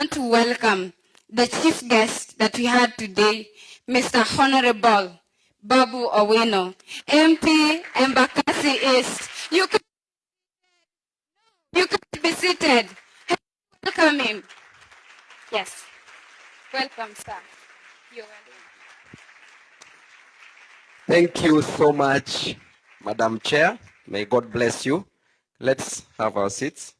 want to welcome the chief guest that we had today, Mr. Honorable Babu Owino, MP Embakasi East. You can be seated. Welcome him. Yes. Welcome, sir. You're welcome. Thank you so much, Madam Chair. May God bless you. Let's have our seats.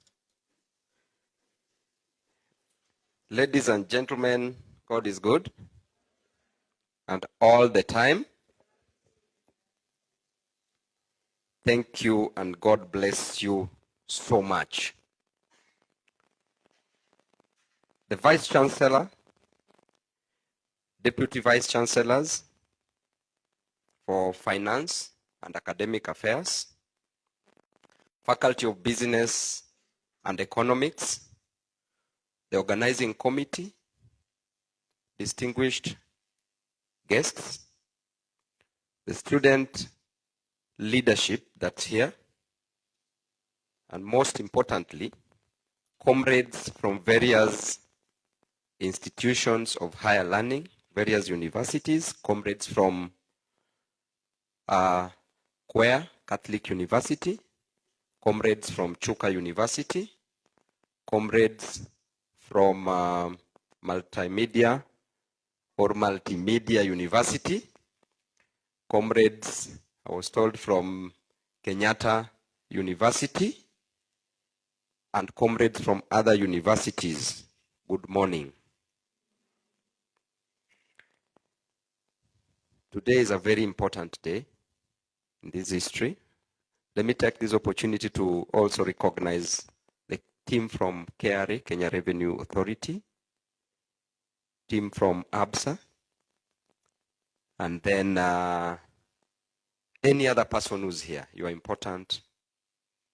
Ladies and gentlemen, God is good. And all the time. Thank you and God bless you so much. The Vice Chancellor, Deputy Vice Chancellors for Finance and Academic Affairs, Faculty of Business and Economics, the Organizing Committee, distinguished guests, the student leadership that's here, and most importantly, comrades from various institutions of higher learning, various universities, comrades from Queer Catholic University, comrades from Chuka University, comrades from Multimedia or Multimedia University, comrades, I was told, from Kenyatta University, and comrades from other universities. Good morning. Today is a very important day in this history. Let me take this opportunity to also recognize the team from KRA, Kenya Revenue Authority, team from ABSA, and then any other person who's here. You are important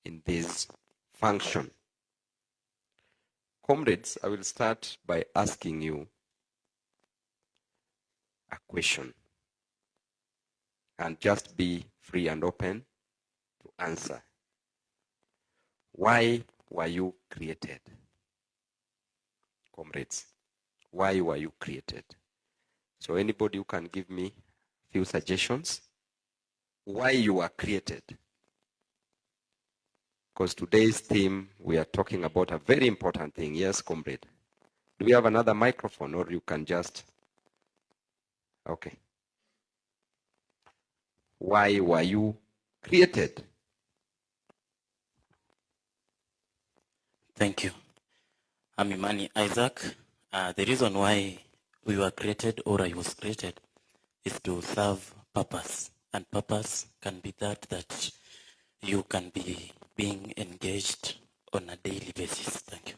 in this function. Comrades, I will start by asking you a question. And just be free and open to answer. Why were you created? Comrades, why were you created? So anybody who can give me a few suggestions, why you were created? Because today's theme, we are talking about a very important thing. Yes, comrade. Do we have another microphone or you can just, okay. Why were you created? Thank you. I'm Imani Isaac. The reason why we were created, or I was created, is to serve purpose. And purpose can be that you can be being engaged on a daily basis. Thank you.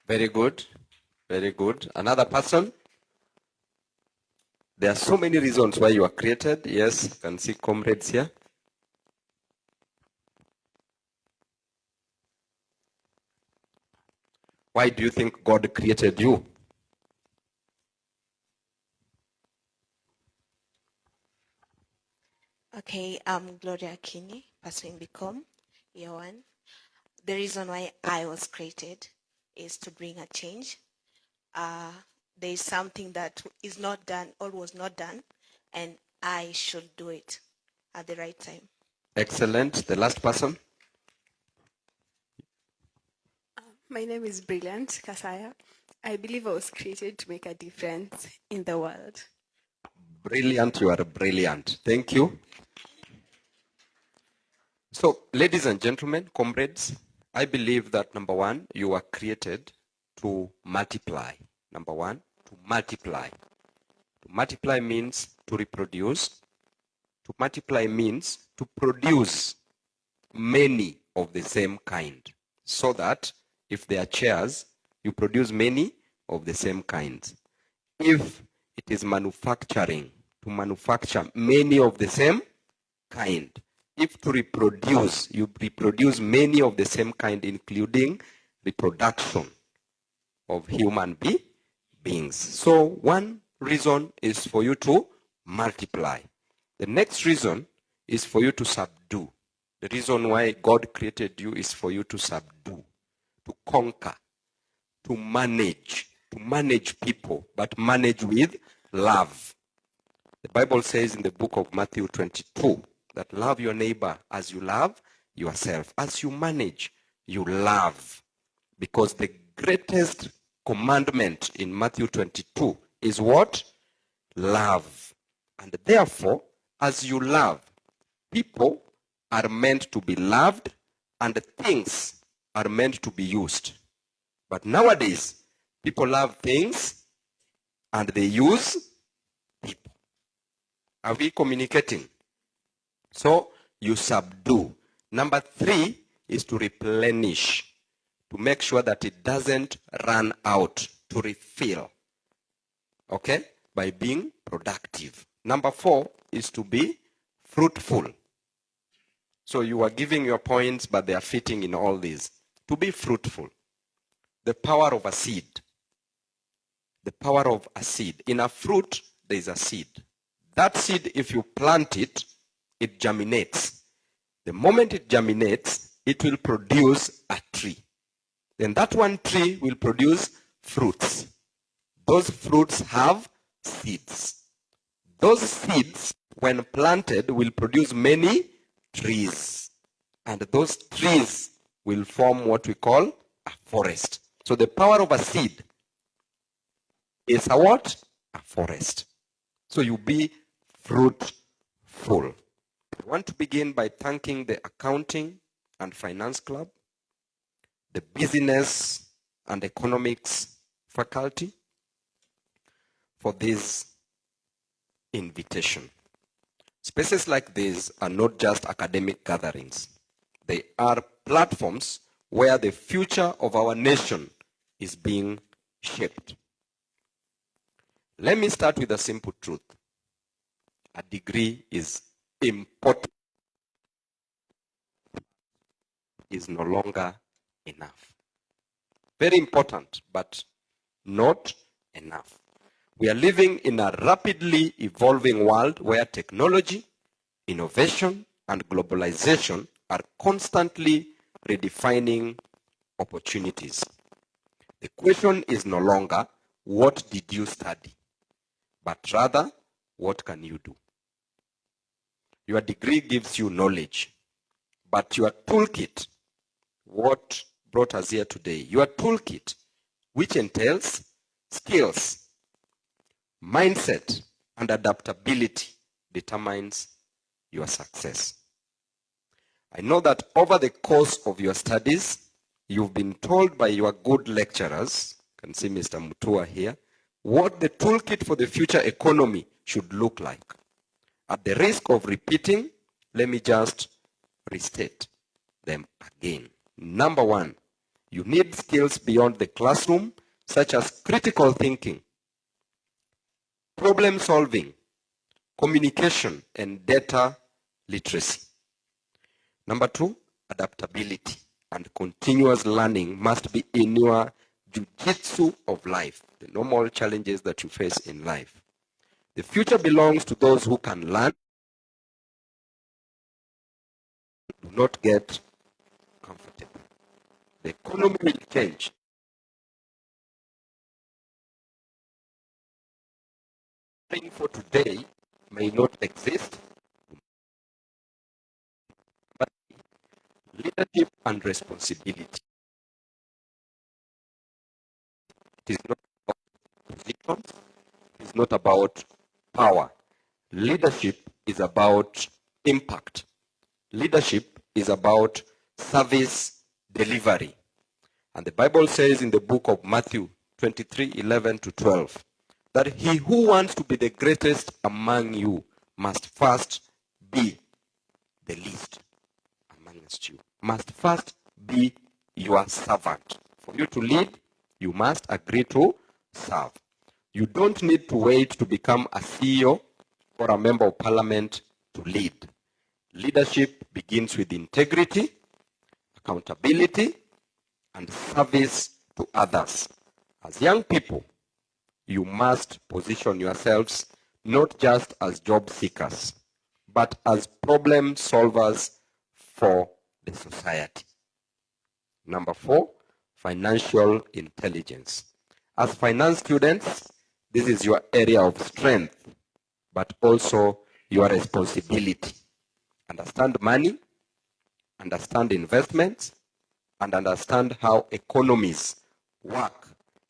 Very good. Very good. Another person? There are so many reasons why you are created. Yes, you can see comrades here. Why do you think God created you? Okay, I'm Gloria Kini, pursuing BCom, year 1. The reason why I was created is to bring a change. There is something that is not done or was not done, and I should do it at the right time. Excellent. The last person? My name is Brilliant Kasaya. I believe I was created to make a difference in the world. Brilliant. You are brilliant. Thank you. So, ladies and gentlemen, comrades, I believe that number one, you were created to multiply. Number one, to multiply. To multiply means to reproduce. To multiply means to produce many of the same kind. So that if there are chairs, you produce many of the same kinds. If it is manufacturing, to manufacture many of the same kind. If to reproduce, you reproduce many of the same kind, including reproduction of human beings. So one reason is for you to multiply. The next reason is for you to subdue. The reason why God created you is for you to subdue, to conquer. to manage people, but manage with love. The Bible says in the book of Matthew 22 that love your neighbor as you love yourself. As you manage, you love. Because the greatest commandment in Matthew 22 is what? Love. And therefore, as you love, people are meant to be loved and things are meant to be used. But nowadays, people love things and they use people. Are we communicating? So you subdue. Number 3 is to replenish, to make sure that it doesn't run out, to refill. Okay? By being productive. Number 4 is to be fruitful. So you are giving your points, but they are fitting in all these. To be fruitful. The power of a seed. The power of a seed. In a fruit, there is a seed. That seed, if you plant it, it germinates. The moment it germinates, it will produce a tree. Then that one tree will produce fruits. Those fruits have seeds. Those seeds, when planted, will produce many trees. And those trees will form what we call a forest. So the power of a seed is a what? A forest. So you be fruitful. I want to begin by thanking the Accounting and Finance Club, the Business and Economics faculty for this invitation. Spaces like these are not just academic gatherings. They are platforms where the future of our nation is being shaped. Let me start with a simple truth. A degree is important, is no longer enough. Very important, but not enough. We are living in a rapidly evolving world where technology, innovation, and globalization are constantly redefining opportunities. The question is no longer, what did you study? But rather, what can you do? Your degree gives you knowledge, but your toolkit, what brought us here today, your toolkit, which entails skills, mindset, and adaptability, determines your success. I know that over the course of your studies, you've been told by your good lecturers, you can see Mr. Mutua here, what the toolkit for the future economy should look like. At the risk of repeating, let me just restate them again. Number 1, you need skills beyond the classroom, such as critical thinking, problem solving, communication, and data literacy. Number 2, adaptability and continuous learning must be in your jiu-jitsu of life, the normal challenges that you face in life. The future belongs to those who can learn, do not get comfortable. The economy will change. For today may not exist, but leadership and responsibility. It is not about positions, it is not about power. Leadership is about impact. Leadership is about service delivery. And the Bible says in the book of Matthew 23:11-12, that he who wants to be the greatest among you must first be the least amongst you. Must first be your servant. For you to lead, you must agree to serve. You don't need to wait to become a CEO or a member of parliament to lead. Leadership begins with integrity, accountability, and service to others. As young people, you must position yourselves not just as job seekers, but as problem solvers for the society. Number 4, financial intelligence. As finance students, this is your area of strength, but also your responsibility. Understand money, understand investments, and understand how economies work.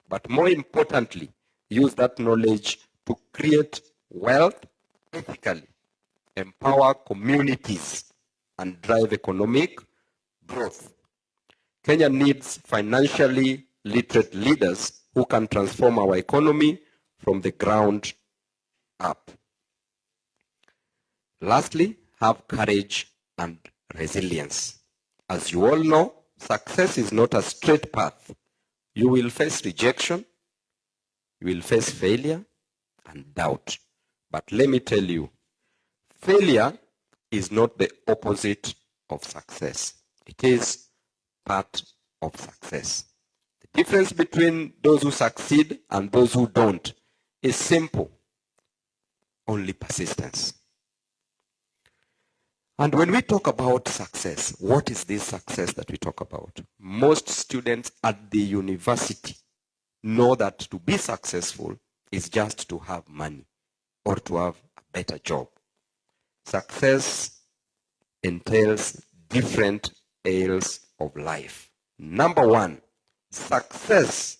But more importantly, use that knowledge to create wealth ethically, empower communities, and drive economic growth. Kenya needs financially literate leaders who can transform our economy from the ground up. Lastly, have courage and resilience. As you all know, success is not a straight path. You will face rejection, you will face failure and doubt. But let me tell you, failure is not the opposite of success. It is part of success. The difference between those who succeed and those who don't is simple. Only persistence. And when we talk about success, what is this success that we talk about? Most students at the university know that to be successful is just to have money or to have a better job. Success entails different areas of life. Number one, success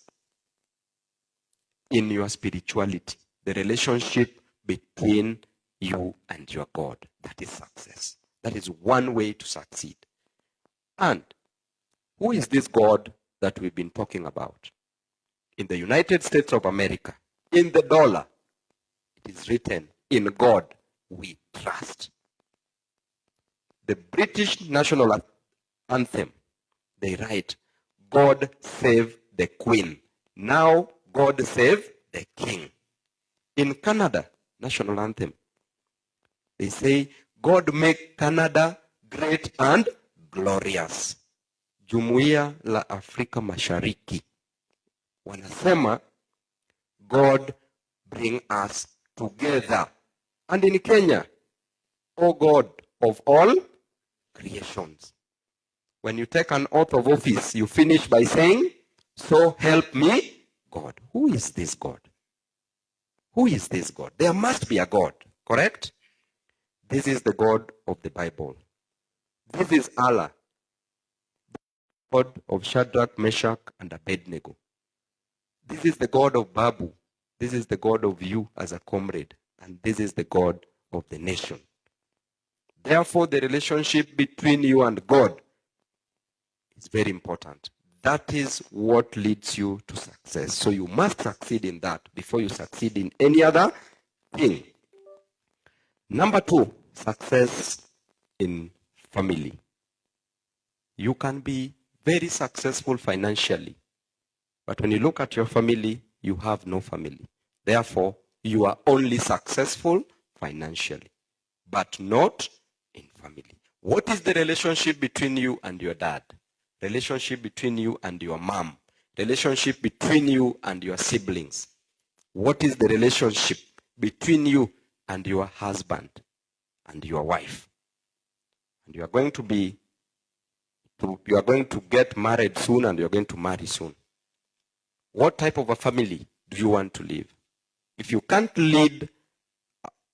in your spirituality, the relationship between you and your God. That is success. That is one way to succeed. And who is this God that we've been talking about? In the United States of America, in the dollar, it is written, in God we trust. The British national anthem, they write, God save the Queen. Now God save the King. In Canada, national anthem, they say, God make Canada great and glorious. Jumuiya la Afrika Mashariki wanasema, God bring us together. And in Kenya, O God of all creations. When you take an oath of office, you finish by saying, so help me God. Who is this God? Who is this God? There must be a God, correct? This is the God of the Bible. This is Allah, God of Shadrach, Meshach, and Abednego. This is the God of Babu. This is the God of you as a comrade. And this is the God of the nation. Therefore, the relationship between you and God is very important. That is what leads you to success. So you must succeed in that before you succeed in any other thing. Number two, success in family. You can be very successful financially, but when you look at your family, you have no family. Therefore, you are only successful financially, but not in family. What is the relationship between you and your dad? Relationship between you and your mom? Relationship between you and your siblings? What is the relationship between you and your husband and your wife? And you are going to get married soon, and you're going to marry soon. What type of a family do you want to live? If you can't lead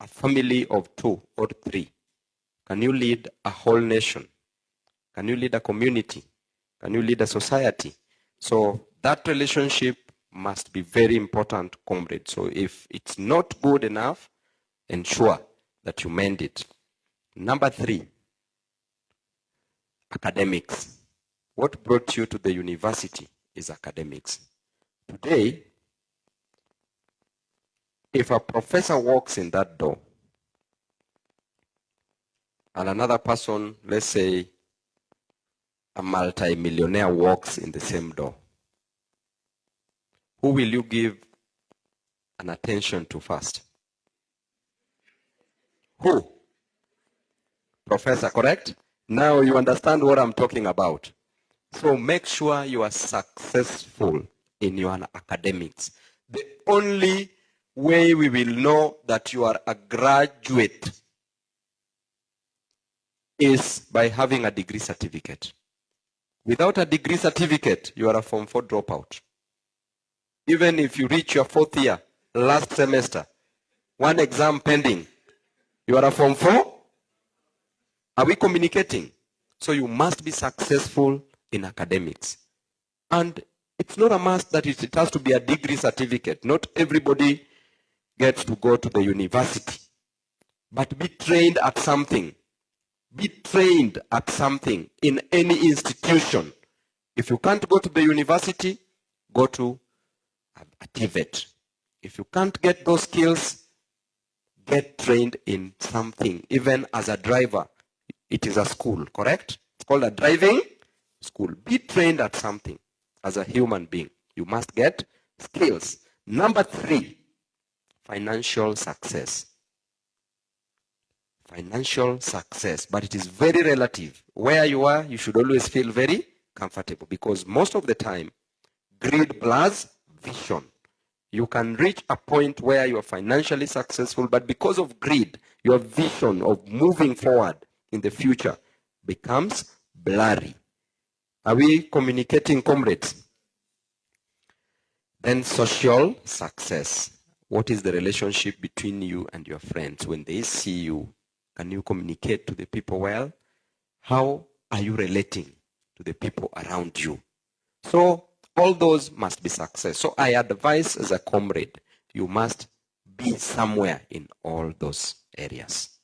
a family of 2 or 3, can you lead a whole nation? Can you lead a community? Can you lead a society? So that relationship must be very important, comrade. So if it's not good enough, ensure that you mend it. Number 3, academics. What brought you to the university is academics. Today, if a professor walks in that door and another person, let's say a multi-millionaire, walks in the same door, who will you give an attention to first? Who? Professor, correct? Now you understand what I'm talking about. So make sure you are successful in your academics. The only way we will know that you are a graduate is by having a degree certificate. Without a degree certificate, you are a Form 4 dropout. Even if you reach your 4th year, last semester, one exam pending, you are a Form 4? Are we communicating? So you must be successful in academics. And it's not a must that it has to be a degree certificate. Not everybody gets to go to the university. But be trained at something. Be trained at something in any institution. If you can't go to the university, go to a TVET. If you can't get those skills, get trained in something. Even as a driver, it is a school, correct? It's called a driving school. Be trained at something as a human being. You must get skills. Number 3, financial success. Financial success, but it is very relative. Where you are, you should always feel very comfortable, because most of the time, greed plus vision. You can reach a point where you are financially successful, but because of greed, your vision of moving forward in the future becomes blurry. Are we communicating, comrades? Then social success. What is the relationship between you and your friends? When they see you, can you communicate to the people well? How are you relating to the people around you? So all those must be success. So I advise as a comrade, you must be somewhere in all those areas.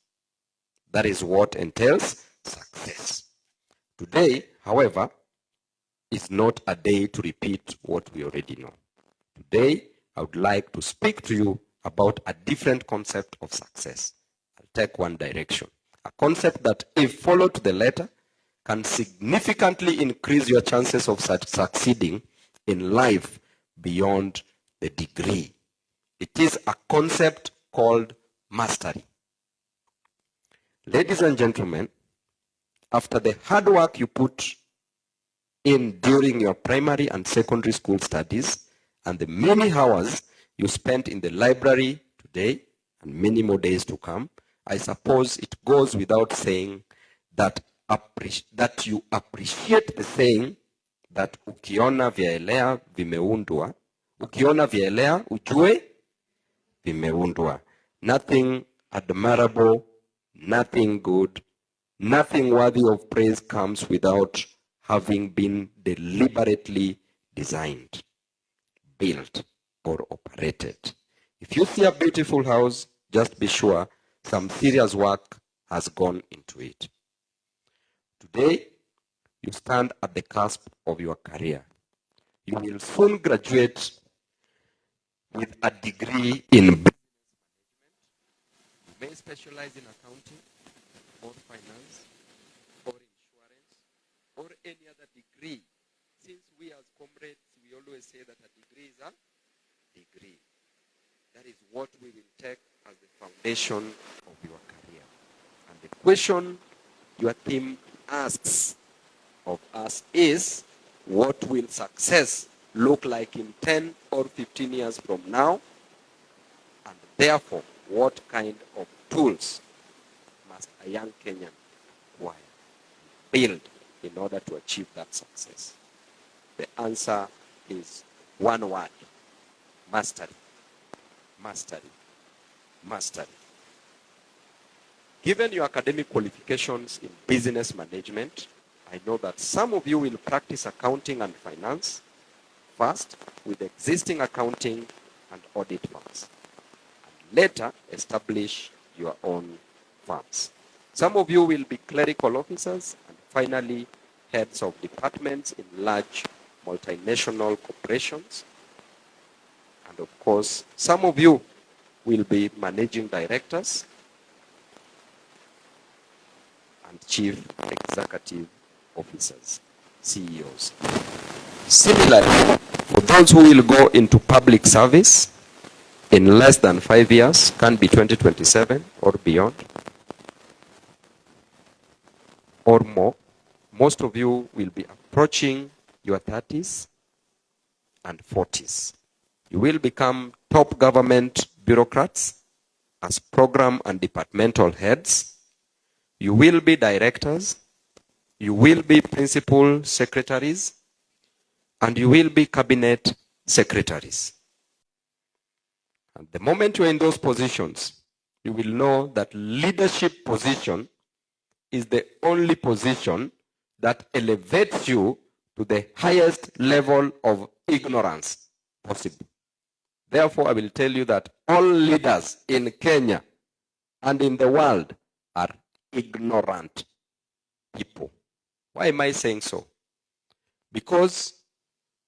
That is what entails success. Today, however, is not a day to repeat what we already know. Today, I would like to speak to you about a different concept of success. I'll take one direction. A concept that, if followed to the letter, can significantly increase your chances of succeeding in life beyond the degree. It is a concept called mastery. Ladies and gentlemen, after the hard work you put in during your primary and secondary school studies, and the many hours you spent in the library today and many more days to come, I suppose it goes without saying that you appreciate the saying that ukiona vyaelea vimeundwa, ukiona vyaelea ujue vimeundwa. Nothing admirable, nothing good, nothing worthy of praise comes without having been deliberately designed, built, or operated. If you see a beautiful house, just be sure some serious work has gone into it. Today, you stand at the cusp of your career. You will soon graduate with a degree in business management. You may specialize in accounting, or finance, or insurance, or any other degree. Since we as comrades, we always say that a degree is a degree. That is what we will take as the foundation of your career. And the question your theme asks of us is, what will success look like in 10 or 15 years from now? And therefore, what kind of tools must a young Kenyan acquire, build in order to achieve that success? The answer is one word: mastery. Mastery. Mastery. Given your academic qualifications in business management, I know that some of you will practice accounting and finance first with existing accounting and audit firms, and later establish your own firms. Some of you will be clerical officers, and finally heads of departments in large multinational corporations. And of course, some of you will be managing directors and chief executive officers, CEOs. Similarly, for those who will go into public service in less than 5 years, can be 2027 or beyond, or more, most of you will be approaching your 30s and 40s. You will become top government bureaucrats as program and departmental heads. You will be directors, you will be principal secretaries, and you will be cabinet secretaries. And the moment you're in those positions, you will know that leadership position is the only position that elevates you to the highest level of ignorance possible. Therefore, I will tell you that all leaders in Kenya and in the world are ignorant people. Why am I saying so? Because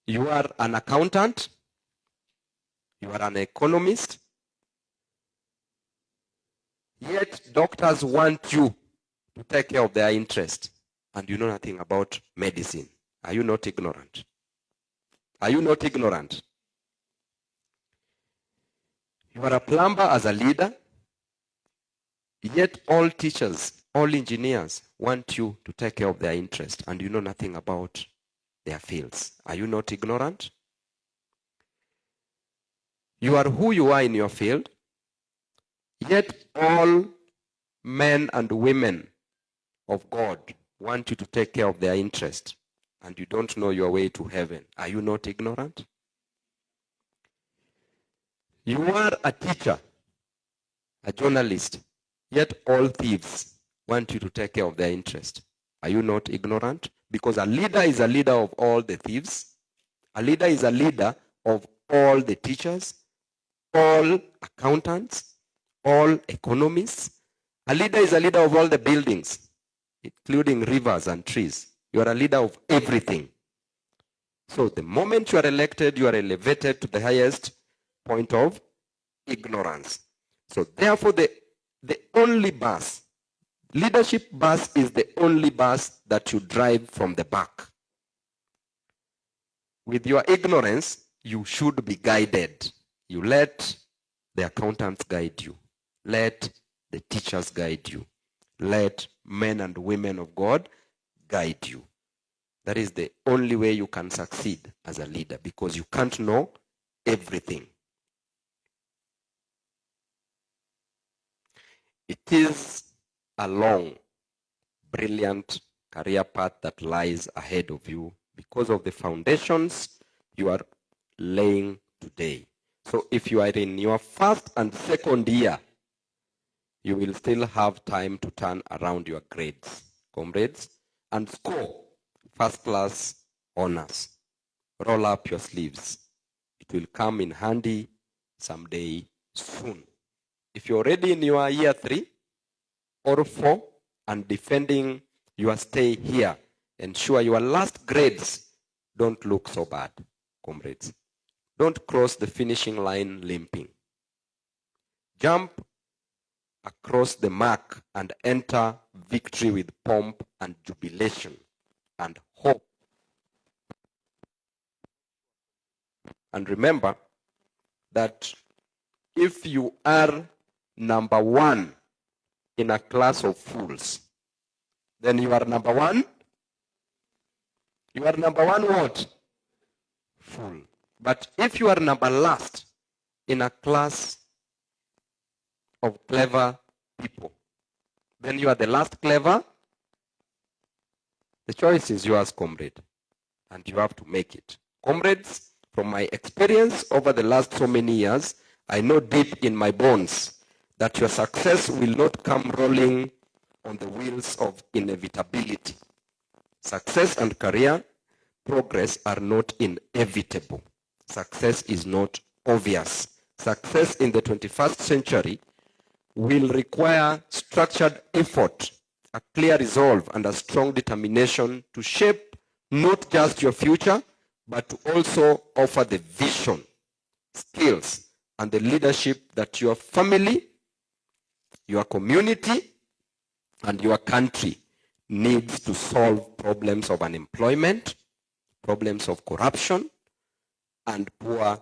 you are an accountant, you are an economist, yet doctors want you to take care of their interest, and you know nothing about medicine. Are you not ignorant? Are you not ignorant? You are a plumber as a leader, yet all teachers, all engineers want you to take care of their interest, and you know nothing about their fields. Are you not ignorant? You are who you are in your field, yet all men and women of God want you to take care of their interest, and you don't know your way to heaven. Are you not ignorant? You are a teacher, a journalist, yet all thieves want you to take care of their interest. Are you not ignorant? Because a leader is a leader of all the thieves. A leader is a leader of all the teachers, all accountants, all economists. A leader is a leader of all the buildings, including rivers and trees. You are a leader of everything. So the moment you are elected, you are elevated to the highest point of ignorance. So therefore, the only bus, leadership bus is the only bus that you drive from the back. With your ignorance, you should be guided. You let the accountants guide you. Let the teachers guide you. Let men and women of God guide you. That is the only way you can succeed as a leader, because you can't know everything. It is a long, brilliant career path that lies ahead of you because of the foundations you are laying today. So if you are in your first and second year, you will still have time to turn around your grades, comrades, and score first-class honors. Roll up your sleeves. It will come in handy someday soon. If you're already in your year 3 or 4 and defending your stay here, ensure your last grades don't look so bad, comrades. Don't cross the finishing line limping. Jump across the mark and enter victory with pomp and jubilation and hope. And remember that if you are number 1 in a class of fools, then you are number 1. You are number 1 what? Fool. But if you are number last in a class of clever people, then you are the last clever. The choice is yours, comrade, and you have to make it. Comrades, from my experience over the last so many years, I know deep in my bones that your success will not come rolling on the wheels of inevitability. Success and career progress are not inevitable. Success is not obvious. Success in the 21st century will require structured effort, a clear resolve, and a strong determination to shape not just your future, but to also offer the vision, skills, and the leadership that your family, your community, and your country needs to solve problems of unemployment, problems of corruption, and poor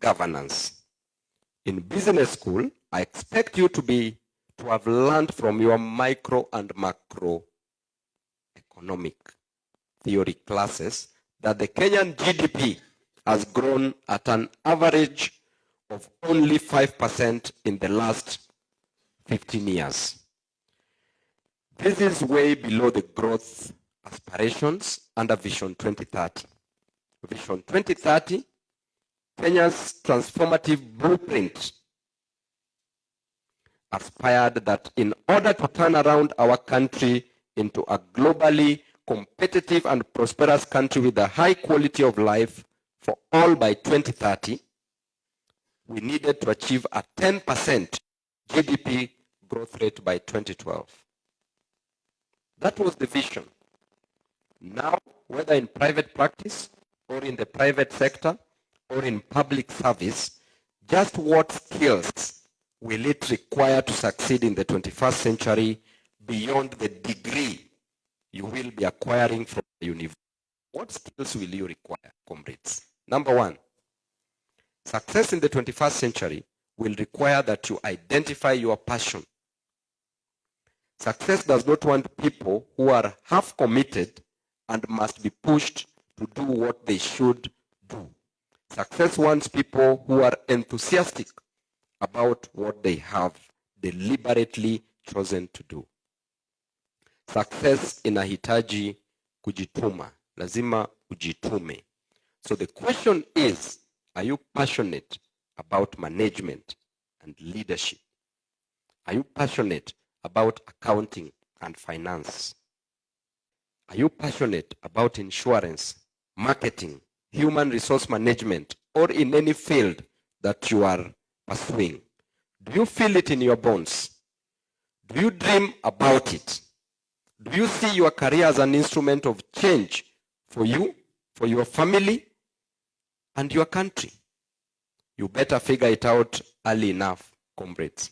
governance. In business school, I expect you to have learned from your micro and macro economic theory classes that the Kenyan GDP has grown at an average of only 5% in the last 15 years. This is way below the growth aspirations under Vision 2030. Vision 2030, Kenya's transformative blueprint, aspired that in order to turn around our country into a globally competitive and prosperous country with a high quality of life for all by 2030, we needed to achieve a 10% GDP growth rate by 2012. That was the vision. Now, whether in private practice or in the private sector or in public service, just what skills will it require to succeed in the 21st century beyond the degree you will be acquiring from the university? What skills will you require, comrades? Number one, success in the 21st century will require that you identify your passion. Success does not want people who are half committed and must be pushed to do what they should do. Success wants people who are enthusiastic about what they have deliberately chosen to do. Success inahitaji kujituma. Lazima ujitume. So the question is, are you passionate about management and leadership? Are you passionate about accounting and finance? Are you passionate about insurance, marketing, human resource management, or in any field that you are pursuing? Do you feel it in your bones? Do you dream about it? Do you see your career as an instrument of change for you, for your family, and your country? You better figure it out early enough, comrades.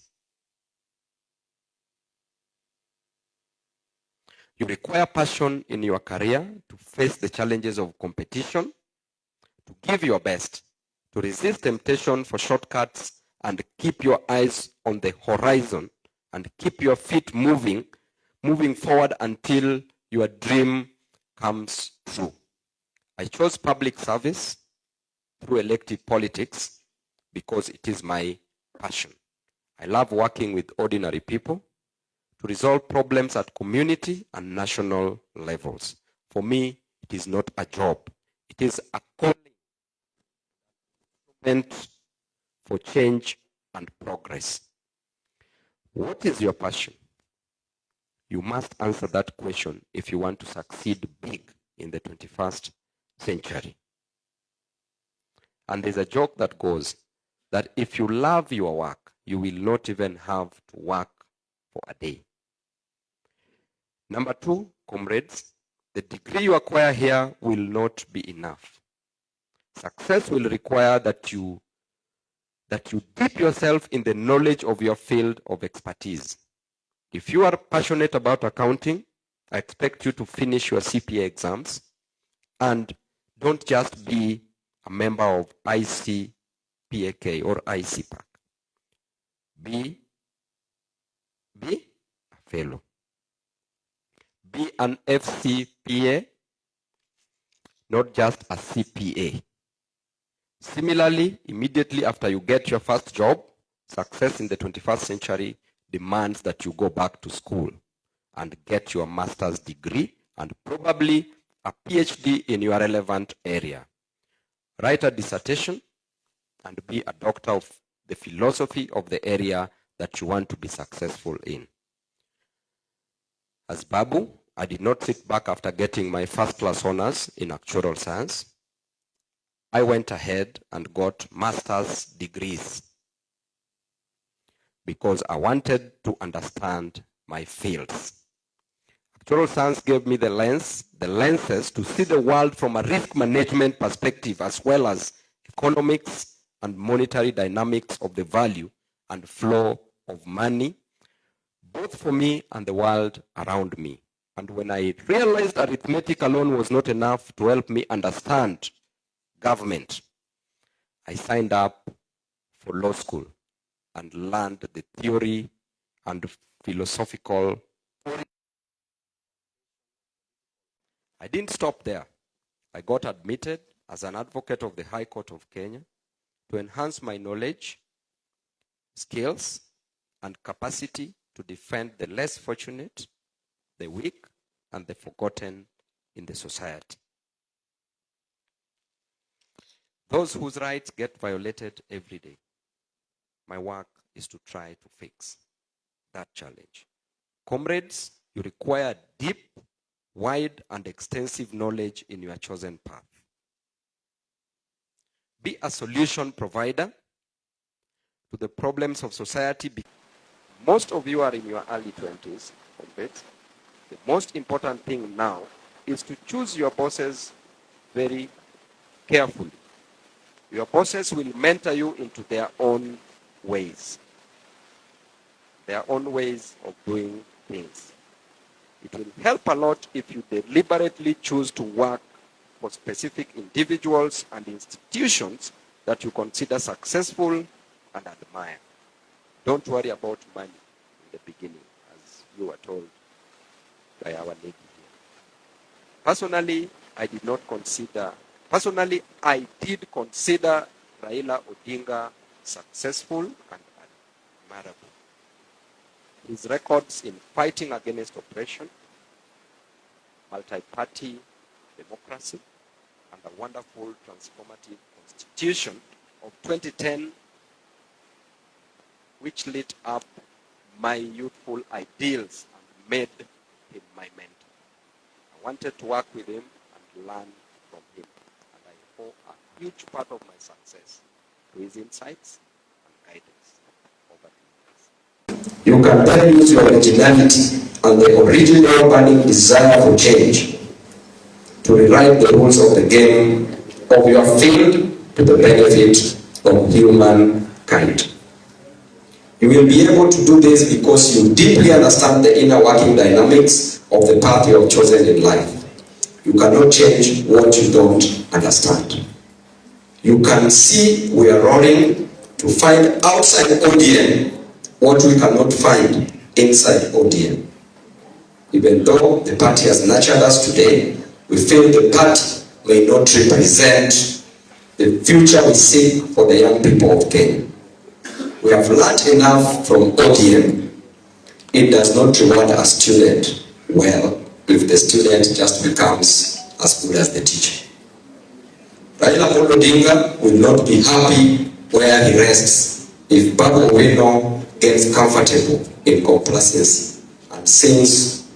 You require passion in your career to face the challenges of competition, to give your best, to resist temptation for shortcuts, and keep your eyes on the horizon, and keep your feet moving forward until your dream comes true. I chose public service through elective politics because it is my passion. I love working with ordinary people to resolve problems at community and national levels. For me, it is not a job. It is a calling meant for change and progress. What is your passion? You must answer that question if you want to succeed big in the 21st century. And there's a joke that goes that if you love your work, you will not even have to work for a day. Number two, comrades, the degree you acquire here will not be enough. Success will require that you dip yourself in the knowledge of your field of expertise. If you are passionate about accounting, I expect you to finish your CPA exams and don't just be a member of ICPAK or ICPAC. Be a fellow. Be an FCPA, not just a CPA. Similarly, immediately after you get your first job, success in the 21st century demands that you go back to school and get your master's degree and probably a PhD in your relevant area. Write a dissertation and be a doctor of the philosophy of the area that you want to be successful in. As Babu, I did not sit back after getting my first-class honors in actuarial science. I went ahead and got master's degrees because I wanted to understand my fields. Actuarial science gave me the lenses to see the world from a risk management perspective, as well as economics and monetary dynamics of the value and flow of money, both for me and the world around me. And when I realized arithmetic alone was not enough to help me understand government, I signed up for law school and learned the theory and philosophical. I didn't stop there. I got admitted as an advocate of the High Court of Kenya to enhance my knowledge, skills, and capacity to defend the less fortunate, the weak, and the forgotten in the society. Those whose rights get violated every day. My work is to try to fix that challenge. Comrades, you require deep, wide, and extensive knowledge in your chosen path. Be a solution provider to the problems of society. Most of you are in your early 20s, comrades. The most important thing now is to choose your bosses very carefully. Your bosses will mentor you into their own ways of doing things. It will help a lot if you deliberately choose to work for specific individuals and institutions that you consider successful and admire. Don't worry about money in the beginning, as you were told by our lady here. Personally, I did consider Raila Odinga successful and admirable. His records in fighting against oppression, multi-party democracy, and a wonderful transformative constitution of 2010, which lit up my youthful ideals and made him my mentor. I wanted to work with him and learn from him, and I owe a huge part of my success to his insights and guidance over the years. You can then use your originality and the original burning desire for change to rewrite the rules of the game of your field to the benefit of humankind. You will be able to do this because you deeply understand the inner working dynamics of the path you have chosen in life. You cannot change what you don't understand. You can see we are running to find outside ODM what we cannot find inside ODM. Even though the party has nurtured us today, we feel the party may not represent the future we seek for the young people of Kenya. We have learned enough from ODM. It does not reward a student well if the student just becomes as good as the teacher. Raila Odinga will not be happy where he rests if Babu Owino gets comfortable in complacency and sings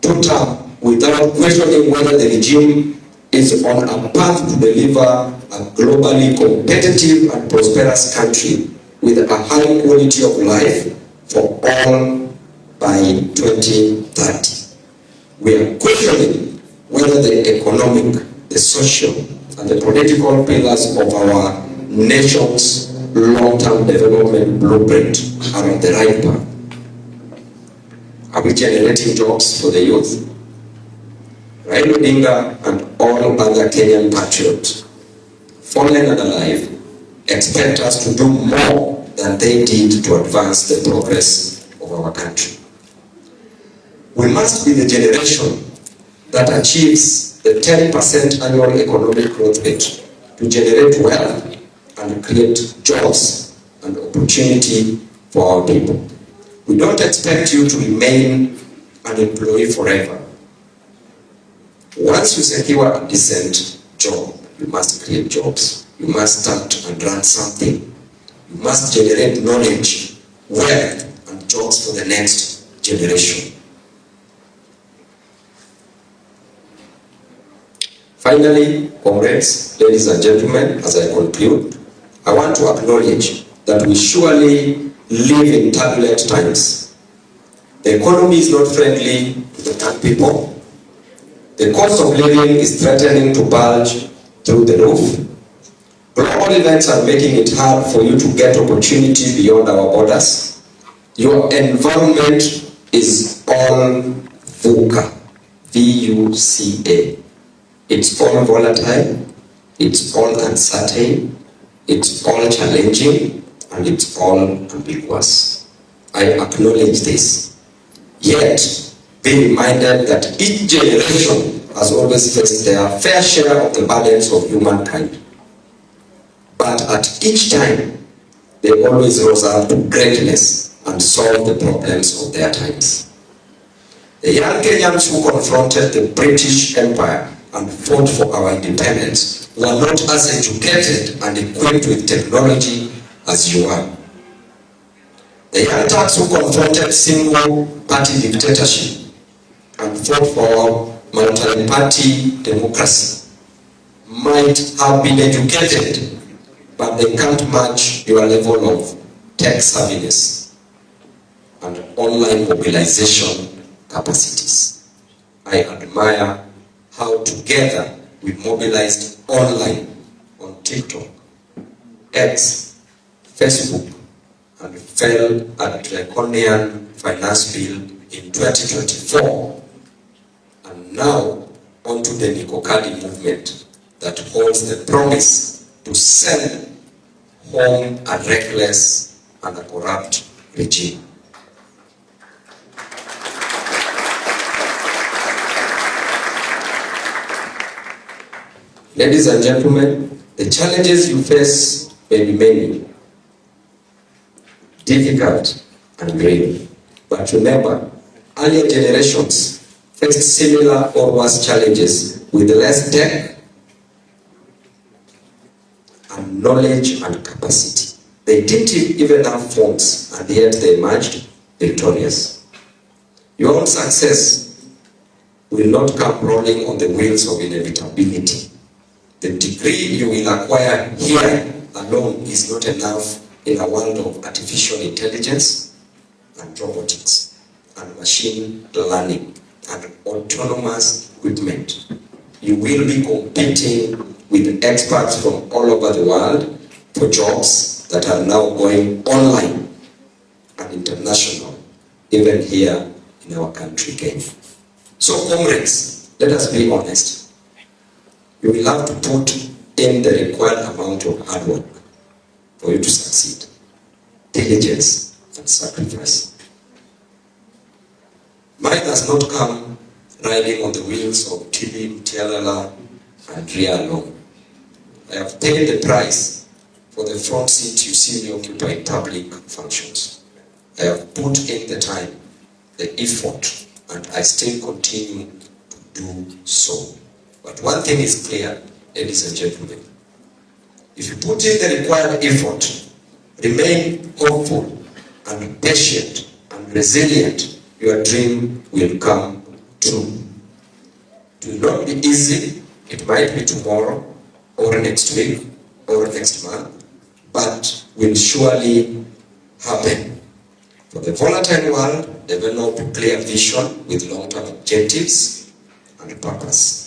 total without questioning whether the regime is on a path to deliver a globally competitive and prosperous country with a high quality of life for all by 2030. We are questioning whether the economic, the social, and the political pillars of our nation's long-term development blueprint are on the right path. Are we generating jobs for the youth? Raila Odinga and all other Kenyan patriots, fallen and alive, expect us to do more than they did to advance the progress of our country. We must be the generation that achieves the 10% annual economic growth rate to generate wealth and create jobs and opportunity for our people. We don't expect you to remain an employee forever. Once you secure a decent job, you must create jobs. You must start and run something. You must generate knowledge, wealth, and jobs for the next generation. Finally, comrades, ladies and gentlemen, as I conclude, I want to acknowledge that we surely live in turbulent times. The economy is not friendly to the young people. The cost of living is threatening to bulge through the roof. Global events are making it hard for you to get opportunity beyond our borders. Your environment is all VUCA, V-U-C-A. It's all volatile, it's all uncertain, it's all challenging, and it's all ambiguous. I acknowledge this. Yet, be reminded that each generation has always faced their fair share of the burdens of humankind. But at each time, they always rose up to greatness and solved the problems of their times. The young Kenyans who confronted the British Empire and fought for our independence were not as educated and equipped with technology as you are. The young Turks who confronted single-party dictatorship and fought for multi-party democracy might have been educated, but they can't match your level of tech savviness and online mobilization capacities. I admire how together we mobilized online on TikTok, X, Facebook, and fell at draconian finance bill in 2024. And now onto the Nikokali movement that holds the promise to send home a reckless and a corrupt regime. Ladies and gentlemen, the challenges you face may be many, difficult and real. But remember, earlier generations faced similar or worse challenges with less tech and knowledge and capacity. They didn't even have phones, and yet they emerged victorious. Your own success will not come rolling on the wheels of inevitability. The degree you will acquire here alone is not enough in a world of artificial intelligence and robotics and machine learning and autonomous equipment. You will be competing with experts from all over the world for jobs that are now going online and international, even here in our country, Kenya. So comrades, let us be honest. You will have to put in the required amount of hard work for you to succeed. Diligence and sacrifice. Mine has not come riding on the wheels of Tibi, Tialala, and Ria alone. I have paid the price for the front seat you see me occupy in public functions. I have put in the time, the effort, and I still continue to do so. But one thing is clear, ladies and gentlemen. If you put in the required effort, remain hopeful and patient and resilient, your dream will come true. It will not be easy. It might be tomorrow or next week or next month, but will surely happen. For the volatile world, develop a clear vision with long-term objectives and purpose.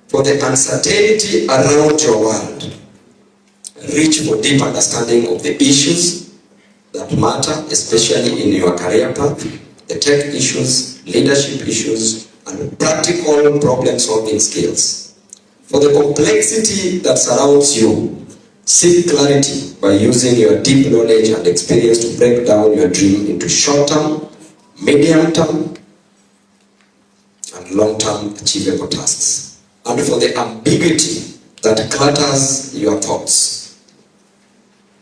For the uncertainty around your world, reach for deep understanding of the issues that matter, especially in your career path, the tech issues, leadership issues, and practical problem-solving skills. For the complexity that surrounds you, seek clarity by using your deep knowledge and experience to break down your dream into short-term, medium-term, and long-term achievable tasks. And for the ambiguity that clutters your thoughts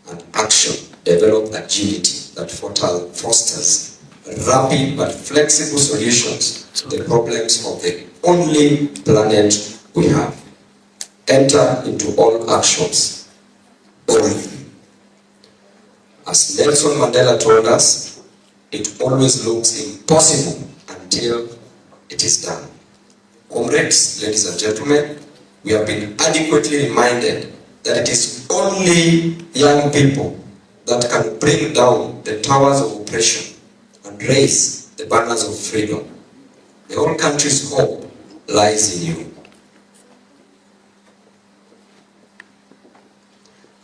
and action, develop agility that fosters rapid but flexible solutions to the problems of the only planet we have. Enter into all actions boldly. As Nelson Mandela told us, it always looks impossible until it is done. Comrades, ladies and gentlemen, we have been adequately reminded that it is only young people that can bring down the towers of oppression and raise the banners of freedom. The whole country's hope lies in you.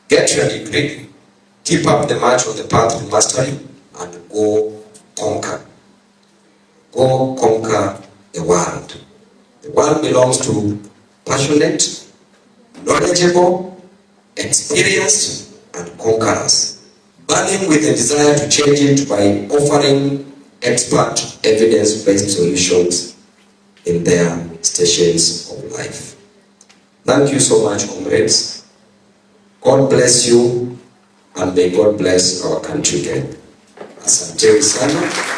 Get your degree, keep up the march on the path to mastery, and go conquer. Go conquer the world. The world belongs to passionate, knowledgeable, experienced, and conquerors, burning with the desire to change it by offering expert, evidence-based solutions in their stations of life. Thank you so much, comrades. God bless you, and may God bless our country again. Asante sana.